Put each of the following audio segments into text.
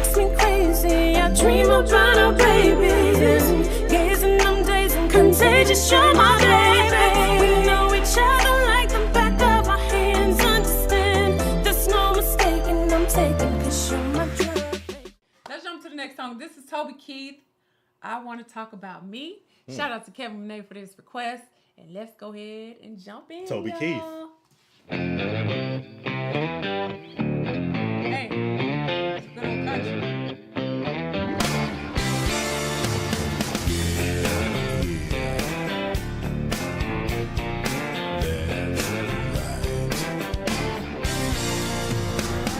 makes me crazy. I dream about our babies, gazing them days and contagious. You're my baby. We know each other like the back of our hands. Understand, there's no mistaking. I'm taking 'cause you're my drug. Let's jump to the next song. This is Toby Keith. I want to talk about me. Shout out to Kevin Renee for this request. And let's go ahead and jump in. Toby y'all. Keith. Hey, it's good old country.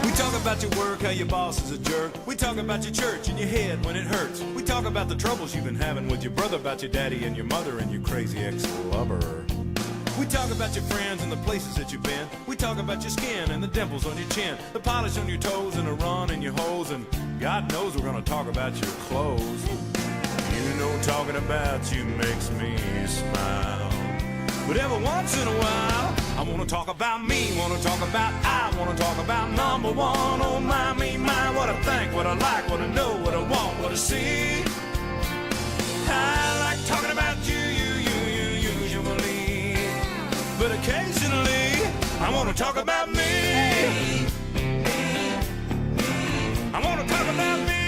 We talk about your work, how your boss is a jerk. We talk about your church and your head when it hurts. We talk about the troubles you've been having with your brother, about your daddy and your mother and your crazy ex-lover. We talk about your friends and the places that you've been. We talk about your skin and the dimples on your chin, the polish on your toes and the run in your hose. And God knows we're gonna talk about your clothes. You know talking about you makes me smile. But every once in a while, I wanna talk about me, wanna talk about I wanna talk about number one. Oh my, me, my, what I think, what I like, what I know, what I want, what I see. I like talking about you usually, but occasionally, I wanna talk about me. I wanna talk about me.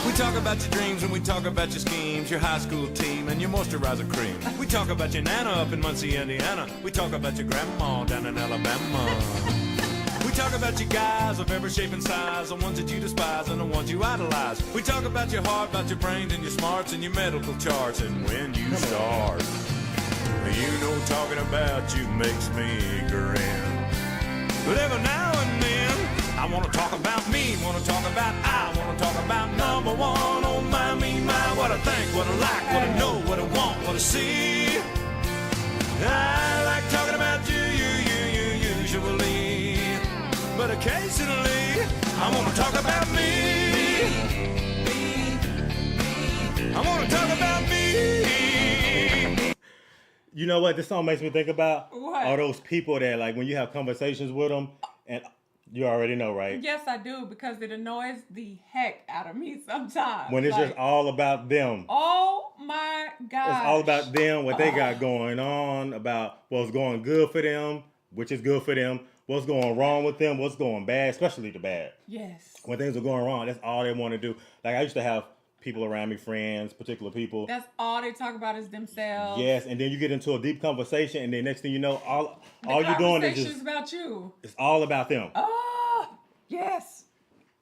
We talk about your dreams and we talk about your schemes, your high school team and your moisturizer cream. We talk about your nana up in Muncie, Indiana. We talk about your grandma down in Alabama. We talk about your guys of every shape and size, the ones that you despise and the ones you idolize. We talk about your heart, about your brains and your smarts and your medical charts and when you start. You know talking about you makes me grin. But every now and then, I wanna talk about me, wanna talk about I wanna talk about number one. Oh my, me, my, what I think, what I like, what I know, what I want, what I see. I like talking about you usually, but occasionally I wanna talk about me. I wanna talk about me. You know what this song makes me think about? What? All those people that, like, when you have conversations with them, and you already know, right? Yes, I do, because it annoys the heck out of me sometimes. When it's just all about them. Oh my God. It's all about them, what they got going on, about what's going good for them, which is good for them, what's going wrong with them, what's going bad, especially the bad. Yes. When things are going wrong, that's all they want to do. Like, I used to have people around me, friends, particular people. That's all they talk about is themselves. Yes, and then you get into a deep conversation, and then next thing you know, all you're doing is just about you. It's all about them. Oh, yes.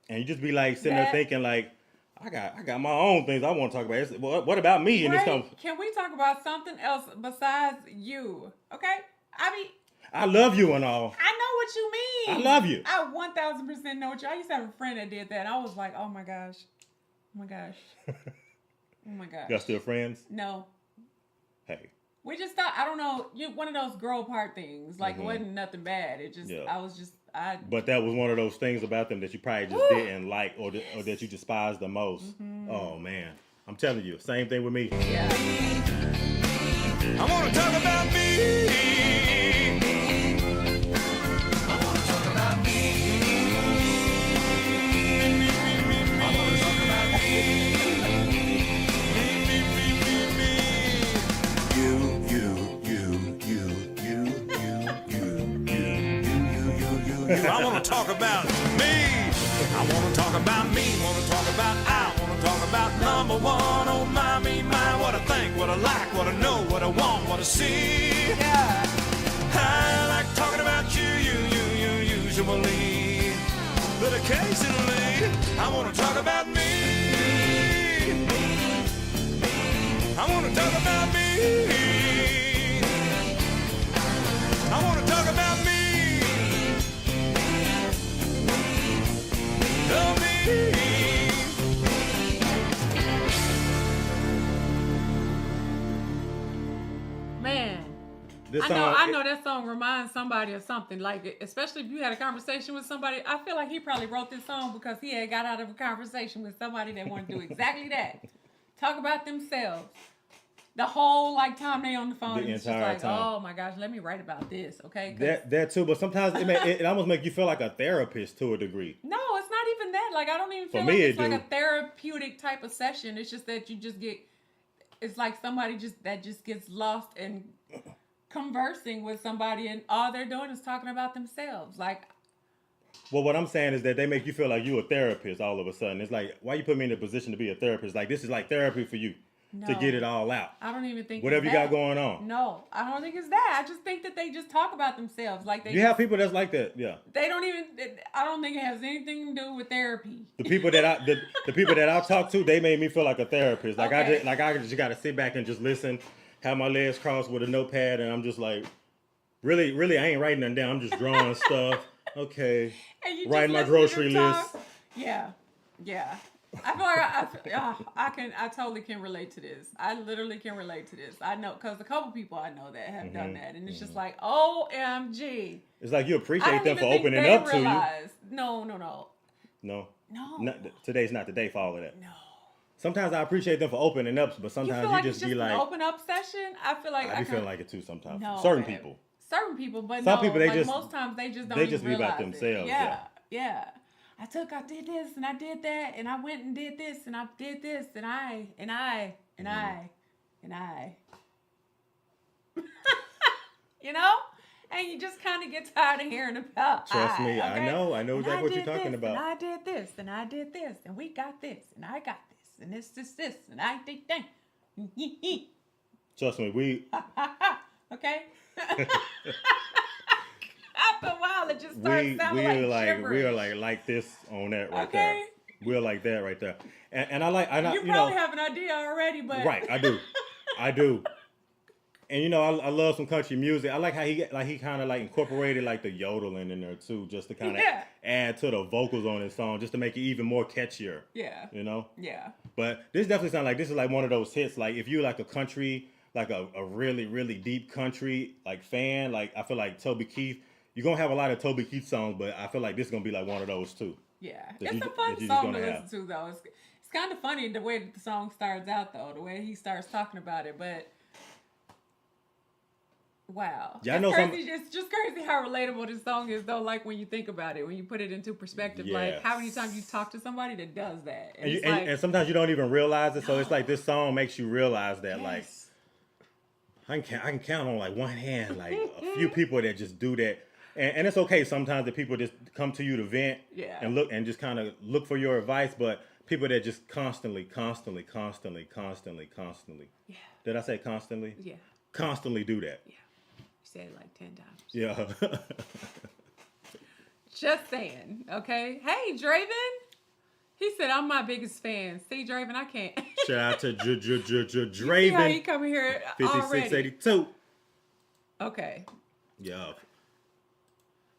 And you just be like sitting there thinking like, I got my own things I want to talk about. What about me in this conversation? Can we talk about something else besides you? Okay? I mean, I love you and all. I know what you mean. I love you. I 1000% know what you. I used to have a friend that did that. And I was like, oh my gosh. Oh my gosh. Oh my gosh. Y'all still friends? No. Hey. We just thought, I don't know, one of those girl part things. Like, it wasn't nothing bad. It just, But that was one of those things about them that you probably just didn't like or that you despised the most. Mm-hmm. Oh, man. I'm telling you, same thing with me. Yeah. I want to talk about me. I want to talk about me. I want to talk about me. I want to talk about me. I want to talk about me. Want to talk about I. Want to talk about number one. Oh my, me, my. What I think, what I like, what I know, what I want, what I see. Yeah. I like talking about you usually, but occasionally I want to talk about me. I want to talk about me. I want to talk about me. Oh, me. Man. I know that song reminds somebody of something. Like, especially if you had a conversation with somebody. I feel like he probably wrote this song because he had got out of a conversation with somebody that wanted to do exactly that. Talk about themselves. The whole like time they on the phone, The it's just entire like, time. oh my gosh, let me write about this, okay? That too, but sometimes it almost make you feel like a therapist to a degree. No, it's not even that. Like, I don't even feel For like me, it's it like do. a therapeutic type of session. It's just that you just get, it's like somebody just gets lost in conversing with somebody, and all they're doing is talking about themselves. Like, Well, what I'm saying is that they make you feel like you a therapist all of a sudden. It's like, why you put me in a position to be a therapist? Like, this is like therapy for you to get it all out. I don't even think Whatever it's you that. got going on. No, I don't think it's that. I just think that they just talk about themselves. Like You have people that's like that, yeah. They don't even. I don't think it has anything to do with therapy. The people that the people that I talk to, they made me feel like a therapist. Like Okay. I just got to sit back and just listen, have my legs crossed with a notepad, and I'm just like, really, I ain't writing nothing down. I'm just drawing stuff. Okay, And you just writing my listen to grocery them list. talk. Yeah. I feel like I totally can relate to this. I literally can relate to this. I know, because a couple people I know that have done that, and it's just like, OMG. It's like you I appreciate don't them even for think opening they up realize. No. to you. No. No. Today's not the day for all of that. No. Sometimes I appreciate them for opening up, but You sometimes feel like you it's just just be an like, open up session? I feel like I be feeling like it too sometimes. No, Certain babe. people. Certain people, but Some no, people, they like just- most times they just don't they even just be about realize it. themselves, Yeah. I did this and I did that and I went and did this and I did this and I. You know? And you just kind of get tired of hearing about Trust me, I okay? know And exactly what you're did talking this, about. And I did this and I did this and we got this and I got this and this and I did that. Trust me, we Okay? After a while, it just starts sounding like gibberish. we are like this on that right Okay. there. We're like that right there. And I like You probably have an idea already, but right, I do. And I love some country music. I like how he kind of like incorporated like the yodeling in there too, just to kind of add to the vocals on his song, just to make it even more catchier. Yeah. Yeah. But this definitely sounds like this is like one of those hits. Like if you like a country, like a really, really deep country like fan, like I feel like Toby Keith, you're gonna have a lot of Toby Keith songs, but I feel like this is gonna be like one of those too. Yeah. That It's you- a fun that you're just song to gonna listen have. to, though. It's kind of funny the way that the song starts out, though, the way he starts talking about it, but wow. Yeah, I know It's just crazy how relatable this song is, though, like when you think about it, when you put it into perspective, like how many times you talk to somebody that does that. And, it's like, and sometimes you don't even realize it, so it's like this song makes you realize that like I can count on like one hand like a few people that just do that. And it's okay sometimes that people just come to you to vent and look and just kind of look for your advice, but people that just constantly. Yeah. Did I say constantly? Yeah. Constantly do that. Yeah. You said it like 10 times. Yeah. Just saying, okay? Hey, Draven. He said, I'm my biggest fan. See, Draven, I can't. Shout out to You see how he Draven. coming here already? 5682. Okay. Yeah.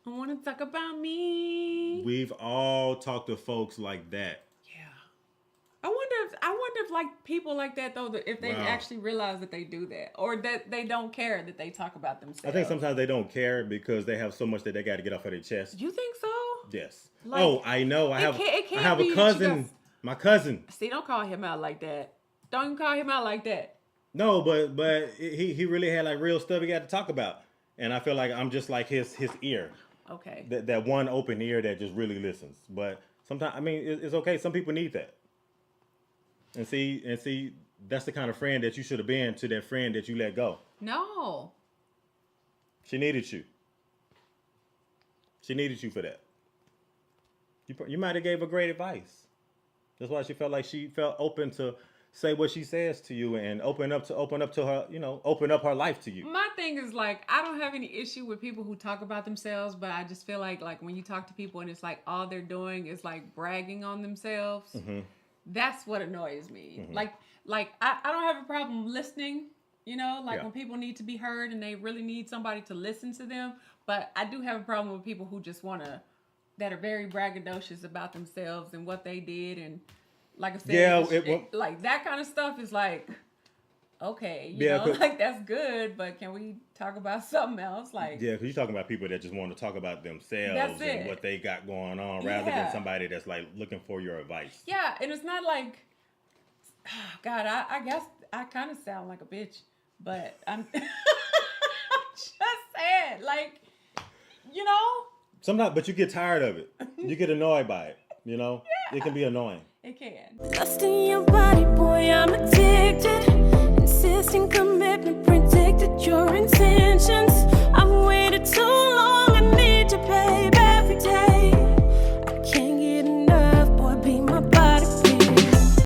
I want to talk about me. We've all talked to folks like that. Yeah. I wonder if like people like that though, if they actually realize that they do that, or that they don't care that they talk about themselves. I think sometimes they don't care because they have so much that they got to get off of their chest. You think so? Yes. Like, I know. I have be a that cousin. you My cousin. See, don't call him out like that. Don't even call him out like that. No, but he really had like real stuff he got to talk about, and I feel like I'm just like his ear. Okay. That one open ear that just really listens. But sometimes, I mean, it's okay. Some people need that. And see, that's the kind of friend that you should have been to that friend that you let go. No. She needed you. She needed you for that. You might have gave her great advice. That's why she felt open to say what she says to you and open up to her, open up her life to you. My thing is like, I don't have any issue with people who talk about themselves, but I just feel like when you talk to people and it's like all they're doing is like bragging on themselves. Mm-hmm. That's what annoys me. Mm-hmm. Like I don't have a problem listening, when people need to be heard and they really need somebody to listen to them. But I do have a problem with people who just that are very braggadocious about themselves and what they did. And like I said, like that kind of stuff is like, okay, like that's good, but can we talk about something else? Like, yeah, because you're talking about people that just want to talk about themselves and what they got going on rather than somebody that's like looking for your advice. Yeah, and it's not like, God, I guess I kind of sound like a bitch, but I'm just saying, like, you know. Sometimes, but you get tired of it. You get annoyed by it. You know, it can be annoying. It can. Lust in your body, boy, I'm addicted. Insisting commitment.